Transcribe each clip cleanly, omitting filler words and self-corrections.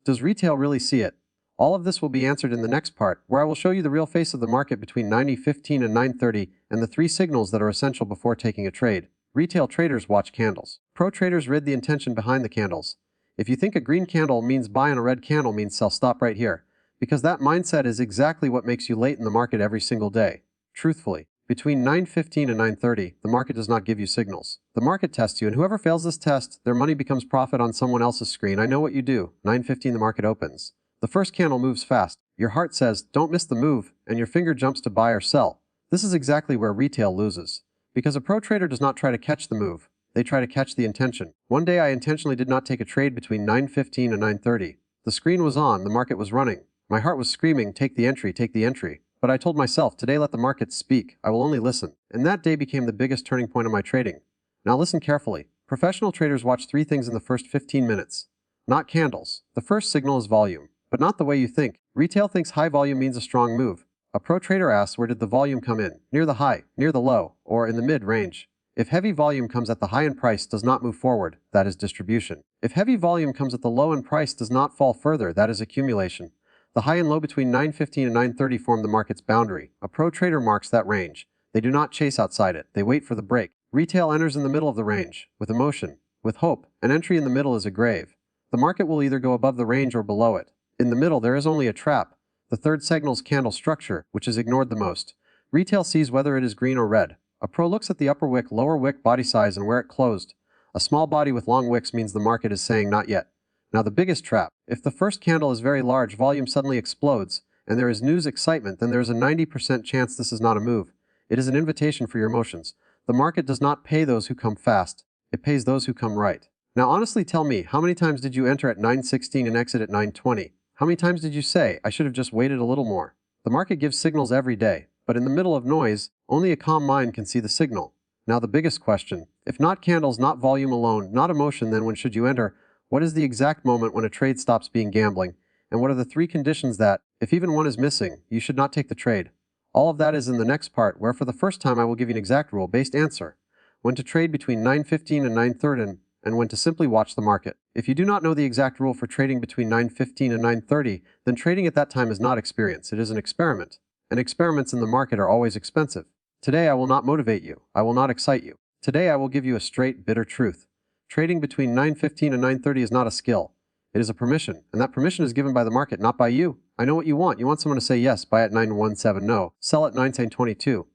Does retail really see it? All of this will be answered in the next part, where I will show you the real face of the market between 9:15 and 9:30 and the 3 signals that are essential before taking a trade. Retail traders watch candles. Pro traders read the intention behind the candles. If you think a green candle means buy and a red candle means sell, stop right here. Because that mindset is exactly what makes you late in the market every single day. Truthfully, between 9:15 and 9:30, the market does not give you signals. The market tests you, and whoever fails this test, their money becomes profit on someone else's screen. I know what you do. 9:15 the market opens. The first candle moves fast. Your heart says, don't miss the move, and your finger jumps to buy or sell. This is exactly where retail loses. Because a pro trader does not try to catch the move. They try to catch the intention. One day I intentionally did not take a trade between 9:15 and 9:30. The screen was on, the market was running. My heart was screaming, take the entry, take the entry. But I told myself, today let the market speak, I will only listen. And that day became the biggest turning point of my trading. Now listen carefully. Professional traders watch 3 things in the first 15 minutes. Not candles. The first signal is volume. But not the way you think. Retail thinks high volume means a strong move. A pro trader asks, where did the volume come in? Near the high, near the low, or in the mid-range. If heavy volume comes at the high and price does not move forward, that is distribution. If heavy volume comes at the low and price does not fall further, that is accumulation. The high and low between 9:15 and 9:30 form the market's boundary. A pro trader marks that range. They do not chase outside it. They wait for the break. Retail enters in the middle of the range, with emotion, with hope. An entry in the middle is a grave. The market will either go above the range or below it. In the middle there is only a trap. The third signal's candle structure, which is ignored the most. Retail sees whether it is green or red. A pro looks at the upper wick, lower wick, body size, and where it closed. A small body with long wicks means the market is saying not yet. Now the biggest trap. If the first candle is very large, volume suddenly explodes, and there is news excitement, then there is a 90% chance this is not a move. It is an invitation for your emotions. The market does not pay those who come fast. It pays those who come right. Now honestly tell me, how many times did you enter at 9:16 and exit at 9:20? How many times did you say, I should have just waited a little more? The market gives signals every day, but in the middle of noise, only a calm mind can see the signal. Now the biggest question, if not candles, not volume alone, not emotion, then when should you enter? What is the exact moment when a trade stops being gambling? And what are the 3 conditions that, if even one is missing, you should not take the trade? All of that is in the next part, where for the first time I will give you an exact rule-based answer. When to trade between 9:15 and 9:30, and when to simply watch the market. If you do not know the exact rule for trading between 9:15 and 9:30, then trading at that time is not experience, it is an experiment. And experiments in the market are always expensive. Today I will not motivate you, I will not excite you. Today I will give you a straight, bitter truth. Trading between 9:15 and 9:30 is not a skill. It is a permission, and that permission is given by the market, not by you. I know what you want. You want someone to say yes, buy at 9:17, no, sell at 9:22.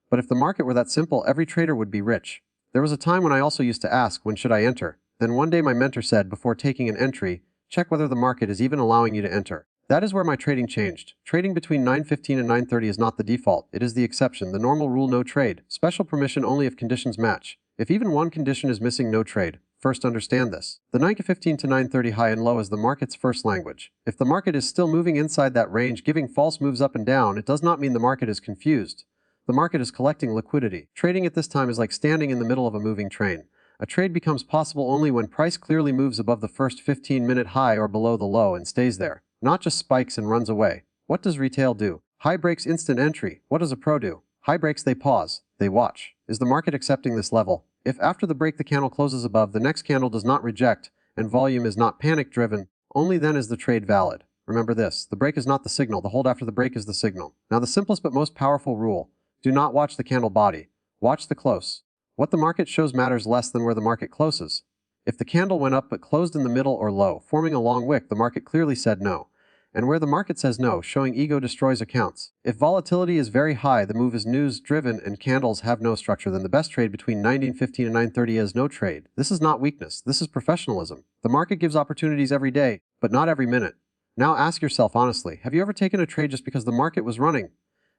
But if the market were that simple, every trader would be rich. There was a time when I also used to ask, when should I enter? Then one day my mentor said, before taking an entry, check whether the market is even allowing you to enter. That is where my trading changed. Trading between 9:15 and 9:30 is not the default, it is the exception. The normal rule, no trade. Special permission only if conditions match. If even one condition is missing, no trade. First understand this. The 9:15 to 9:30 high and low is the market's first language. If the market is still moving inside that range, giving false moves up and down, it does not mean the market is confused. The market is collecting liquidity. Trading at this time is like standing in the middle of a moving train. A trade becomes possible only when price clearly moves above the first 15-minute high or below the low and stays there, not just spikes and runs away. What does retail do? High breaks, instant entry. What does a pro do? High breaks, they pause. They watch. Is the market accepting this level? If after the break the candle closes above, the next candle does not reject, and volume is not panic-driven, only then is the trade valid. Remember this, the break is not the signal, the hold after the break is the signal. Now the simplest but most powerful rule, do not watch the candle body, watch the close. What the market shows matters less than where the market closes. If the candle went up but closed in the middle or low, forming a long wick, the market clearly said no. And where the market says no, showing ego destroys accounts. If volatility is very high, the move is news-driven and candles have no structure, then the best trade between 9:15 and 9:30 is no trade. This is not weakness, this is professionalism. The market gives opportunities every day, but not every minute. Now ask yourself honestly, have you ever taken a trade just because the market was running?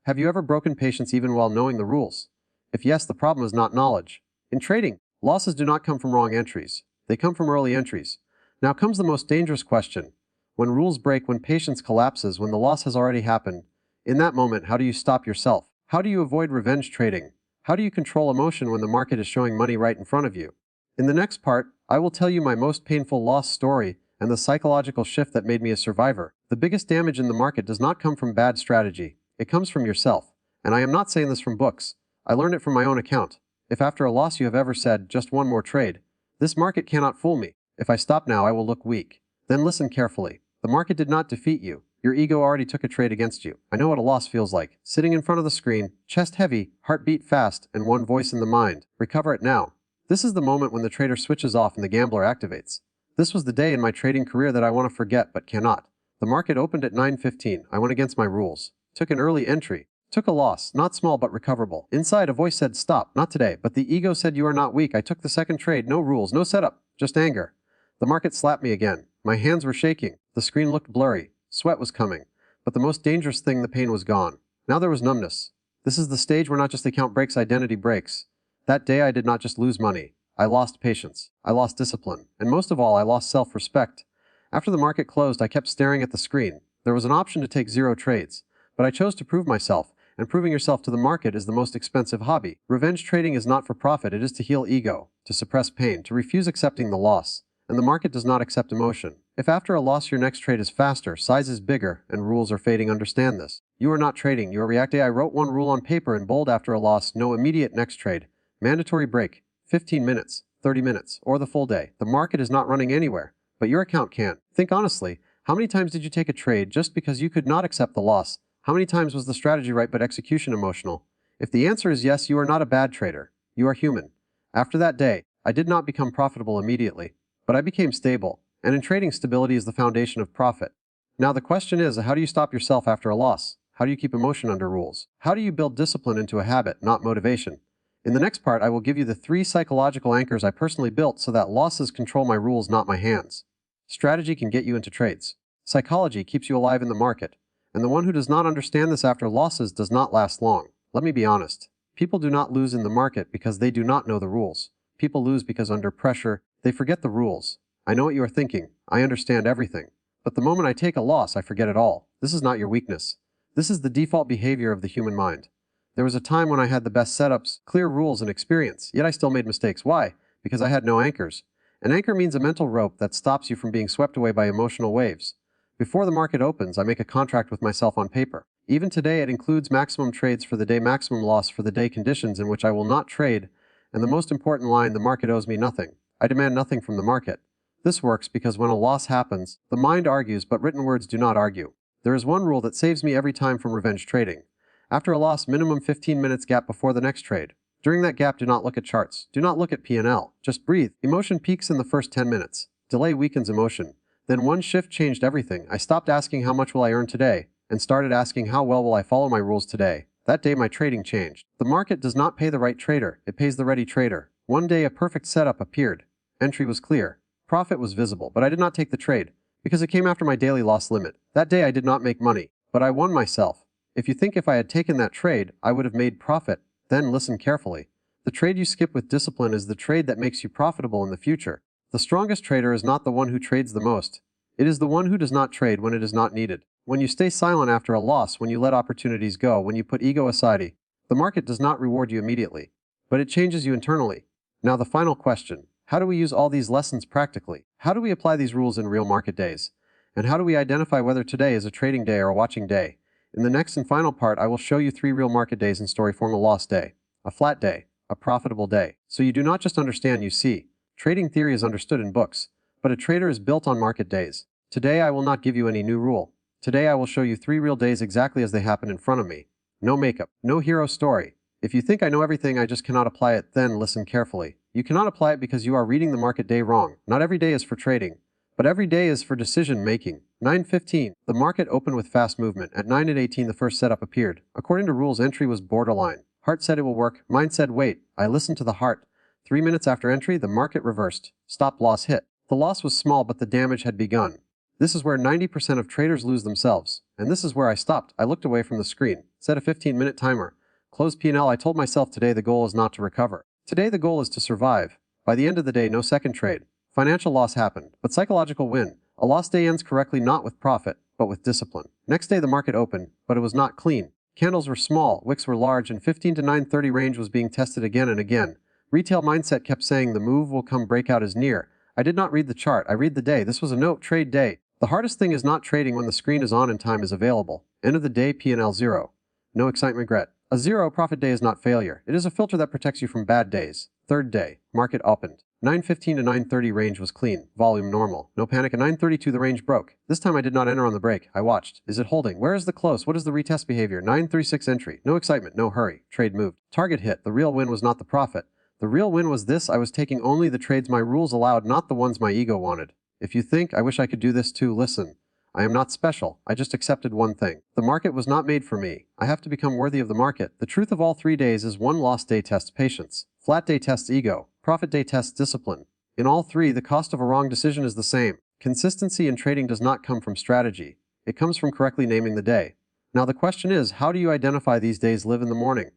Have you ever broken patience even while knowing the rules? If yes, the problem is not knowledge. In trading, losses do not come from wrong entries. They come from early entries. Now comes the most dangerous question. When rules break, when patience collapses, when the loss has already happened, in that moment, how do you stop yourself? How do you avoid revenge trading? How do you control emotion when the market is showing money right in front of you? In the next part, I will tell you my most painful loss story and the psychological shift that made me a survivor. The biggest damage in the market does not come from bad strategy. It comes from yourself. And I am not saying this from books. I learned it from my own account. If after a loss you have ever said, just one more trade, this market cannot fool me. If I stop now, I will look weak. Then listen carefully. The The market did not defeat you. Your ego already took a trade against you. I know what a loss feels like. Sitting in front of the screen, chest heavy, heartbeat fast, and one voice in the mind. Recover it now. This is the moment when the trader switches off and the gambler activates. This was the day in my trading career that I want to forget but cannot. The market opened at 9:15. I went against my rules. Took an early entry. Took a loss, not small but recoverable. Inside, a voice said, stop, not today. But the ego said, you are not weak. I took the second trade, no rules, no setup, just anger. The market slapped me again. My hands were shaking. The screen looked blurry. Sweat was coming. But the most dangerous thing, the pain was gone. Now there was numbness. This is the stage where not just account breaks, identity breaks. That day I did not just lose money. I lost patience. I lost discipline. And most of all, I lost self-respect. After the market closed, I kept staring at the screen. There was an option to take 0 trades. But I chose to prove myself. And proving yourself to the market is the most expensive hobby. Revenge trading is not for profit. It is to heal ego, to suppress pain, to refuse accepting the loss. And the market does not accept emotion. If after a loss your next trade is faster, size is bigger, and rules are fading, understand this. You are not trading, you are reacting. I wrote one rule on paper in bold after a loss: no immediate next trade. Mandatory break, 15 minutes, 30 minutes, or the full day. The market is not running anywhere, but your account can. Think honestly, how many times did you take a trade just because you could not accept the loss? How many times was the strategy right but execution emotional? If the answer is yes, you are not a bad trader. You are human. After that day, I did not become profitable immediately, but I became stable, and in trading, stability is the foundation of profit. Now the question is, how do you stop yourself after a loss? How do you keep emotion under rules? How do you build discipline into a habit, not motivation? In the next part, I will give you the 3 psychological anchors I personally built so that losses control my rules, not my hands. Strategy can get you into trades. Psychology keeps you alive in the market. And the one who does not understand this after losses does not last long. Let me be honest. People do not lose in the market because they do not know the rules. People lose because under pressure, they forget the rules. I know what you are thinking. I understand everything. But the moment I take a loss, I forget it all. This is not your weakness. This is the default behavior of the human mind. There was a time when I had the best setups, clear rules, and experience, yet I still made mistakes. Why? Because I had no anchors. An anchor means a mental rope that stops you from being swept away by emotional waves. Before the market opens, I make a contract with myself on paper. Even today, it includes maximum trades for the day, maximum loss for the day, conditions in which I will not trade, and the most important line, the market owes me nothing. I demand nothing from the market. This works because when a loss happens, the mind argues, but written words do not argue. There is one rule that saves me every time from revenge trading. After a loss, minimum 15 minutes gap before the next trade. During that gap, do not look at charts. Do not look at P&L. Just breathe. Emotion peaks in the first 10 minutes. Delay weakens emotion. Then one shift changed everything. I stopped asking how much will I earn today, and started asking how well will I follow my rules today. That day my trading changed. The market does not pay the right trader, it pays the ready trader. One day a perfect setup appeared. Entry was clear. Profit was visible, but I did not take the trade, because it came after my daily loss limit. That day I did not make money, but I won myself. If you think if I had taken that trade, I would have made profit, then listen carefully. The trade you skip with discipline is the trade that makes you profitable in the future. The strongest trader is not the one who trades the most. It is the one who does not trade when it is not needed. When you stay silent after a loss, when you let opportunities go, when you put ego aside, the market does not reward you immediately, but it changes you internally. Now the final question, how do we use all these lessons practically? How do we apply these rules in real market days? And how do we identify whether today is a trading day or a watching day? In the next and final part, I will show you 3 real market days in story form: a loss day, a flat day, a profitable day. So you do not just understand, you see. Trading theory is understood in books, but a trader is built on market days. Today I will not give you any new rule. Today I will show you 3 real days exactly as they happen in front of me. No makeup, no hero story. If you think I know everything, I just cannot apply it, then listen carefully. You cannot apply it because you are reading the market day wrong. Not every day is for trading, but every day is for decision making. 9:15, the market opened with fast movement. At 9:18, the first setup appeared. According to rules, entry was borderline. Heart said it will work, mind said wait. I listened to the heart. 3 minutes after entry, the market reversed. Stop loss hit. The loss was small, but the damage had begun. This is where 90% of traders lose themselves. And this is where I stopped. I looked away from the screen, set a 15-minute timer, closed P&L. I told myself today the goal is not to recover. Today the goal is to survive. By the end of the day, no second trade. Financial loss happened, but psychological win. A lost day ends correctly, not with profit, but with discipline. Next day the market opened, but it was not clean. Candles were small, wicks were large, and 15 to 9:30 range was being tested again and again. Retail mindset kept saying the move will come, breakout is near. I did not read the chart, I read the day. This was a no trade day. The hardest thing is not trading when the screen is on and time is available. End of the day, P&L 0. No excitement, regret. A zero profit day is not failure. It is a filter that protects you from bad days. Third day, market opened. 9:15 to 9:30 range was clean, volume normal. No panic at 9:32 the range broke. This time I did not enter on the break. I watched. Is it holding? Where is the close? What is the retest behavior? 9:36 entry. No excitement, no hurry. Trade moved. Target hit. The real win was not the profit. The real win was this: I was taking only the trades my rules allowed, not the ones my ego wanted. If you think, I wish I could do this too, listen. I am not special. I just accepted one thing. The market was not made for me. I have to become worthy of the market. The truth of all 3 days is one lost day tests patience. Flat day tests ego. Profit day tests discipline. In all 3, the cost of a wrong decision is the same. Consistency in trading does not come from strategy. It comes from correctly naming the day. Now the question is, how do you identify these days live in the morning?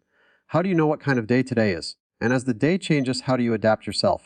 How do you know what kind of day today is? And as the day changes, how do you adapt yourself?